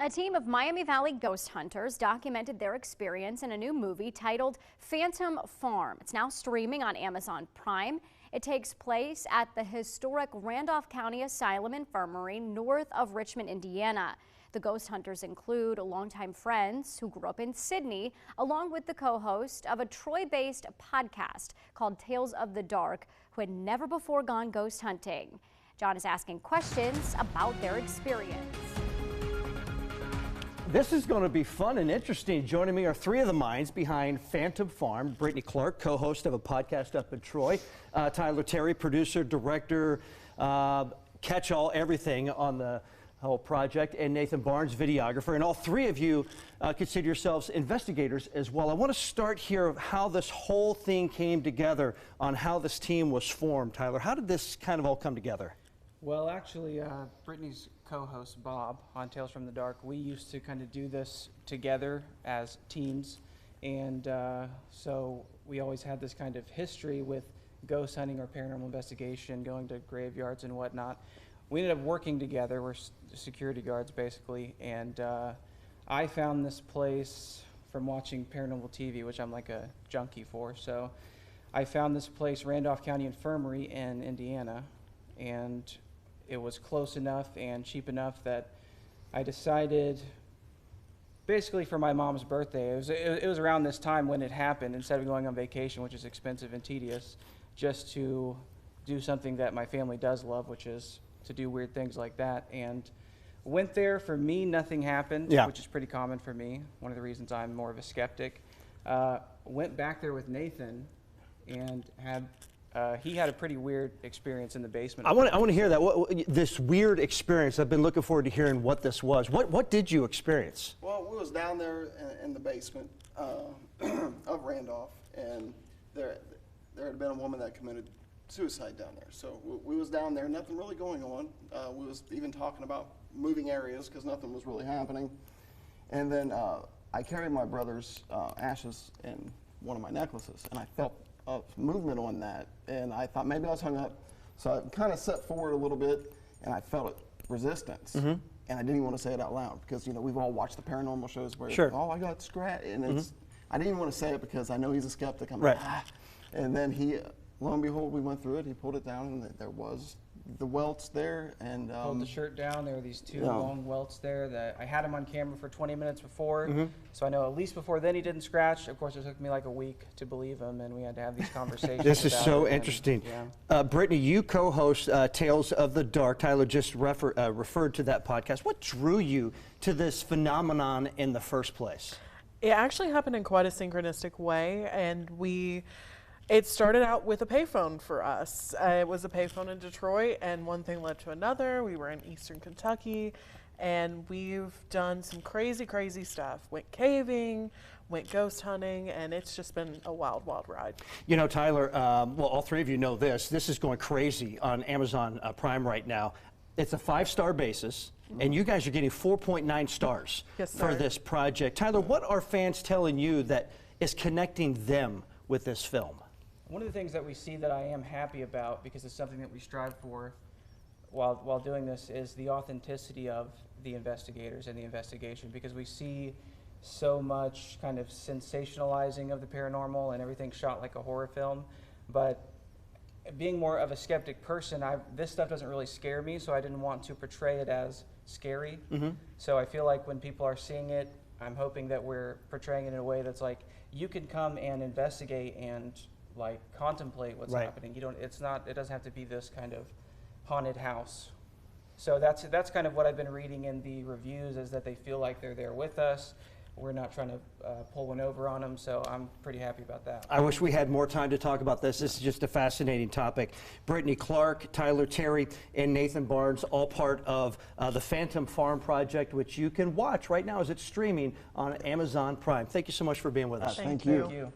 A team of Miami Valley ghost hunters documented their experience in a new movie titled Phantom Farm. It's now streaming on Amazon Prime. It takes place at the historic Randolph County Asylum Infirmary north of Richmond, Indiana. The ghost hunters include longtime friends who grew up in Sydney, along with the co-host of a Troy-based podcast called Tales of the Dark, who had never before gone ghost hunting. John is asking questions about their experience. This is going to be fun and interesting. Joining me are three of the minds behind Phantom Farm. Brittany Clark, co-host of a podcast up in Troy. Tyler Terry, producer, director, catch-all everything on the whole project. And Nathan Barnes, videographer. And all three of you consider yourselves investigators as well. I want to start here of how this whole thing came together, on how this team was formed. Tyler, how did this kind of all come together? Well, actually, Brittany's co-host Bob on Tales from the Dark, we used to kind of do this together as teens, and so we always had this kind of history with ghost hunting or paranormal investigation, going to graveyards and whatnot. We ended up working together. We're security guards basically, and I found this place from watching paranormal TV, which I'm like a junkie for. So I found this place, Randolph County Infirmary in Indiana, and it was close enough and cheap enough that I decided, basically for my mom's birthday, it was around this time when it happened, instead of going on vacation, which is expensive and tedious, just to do something that my family does love, which is to do weird things like that. And went there. For me, nothing happened, which is pretty common for me. One of the reasons I'm more of a skeptic. Went back there with Nathan and he had a pretty weird experience in the basement. I want to hear that. This weird experience. I've been looking forward to hearing what this was. What did you experience? Well, we was down there in the basement of Randolph, and there had been a woman that committed suicide down there. So we was down there, nothing really going on. We was even talking about moving areas because nothing was really happening. And then I carried my brother's ashes in one of my necklaces, and I felt of movement on that, and I thought maybe I was hung up, so I kind of set forward a little bit, and I felt resistance, and I didn't even want to say it out loud because we've all watched the paranormal shows where oh, I got scratched, and I didn't even want to say it because I know he's a skeptic. I'm like, and then lo and behold, we went through it. He pulled it down, and there was the welts there, and pulled the shirt down. There were these two long welts there that I had him on camera for 20 minutes before, so I know at least before then he didn't scratch. Of course, it took me like a week to believe him, and we had to have these conversations. This is so interesting. Brittany, you co-host Tales of the Dark. Tyler just referred to that podcast. What drew you to this phenomenon in the first place? It actually happened in quite a synchronistic way, and it started out with a payphone for us. It was a payphone in Detroit, and one thing led to another. We were in Eastern Kentucky, and we've done some crazy, crazy stuff. Went caving, went ghost hunting, and it's just been a wild, wild ride. You know, Tyler, well, all three of you know this. This is going crazy on Amazon Prime right now. It's a 5-star basis, and you guys are getting 4.9 stars for this project. Tyler, what are fans telling you that is connecting them with this film? One of the things that we see that I am happy about, because it's something that we strive for while doing this, is the authenticity of the investigators and the investigation, because we see so much kind of sensationalizing of the paranormal and everything shot like a horror film. But being more of a skeptic person, this stuff doesn't really scare me, so I didn't want to portray it as scary. So I feel like when people are seeing it, I'm hoping that we're portraying it in a way that's like, you can come and investigate and like contemplate what's happening. It doesn't have to be this kind of haunted house. So that's kind of what I've been reading in the reviews, is that they feel like they're there with us. We're not trying to pull one over on them, so I'm pretty happy about that. I wish we had more time to talk about this. This is just a fascinating topic. Brittany Clark, Tyler Terry, and Nathan Barnes, all part of the Phantom Farm project, which you can watch right now as it's streaming on Amazon Prime. Thank you so much for being with us. Thank you. Thank you.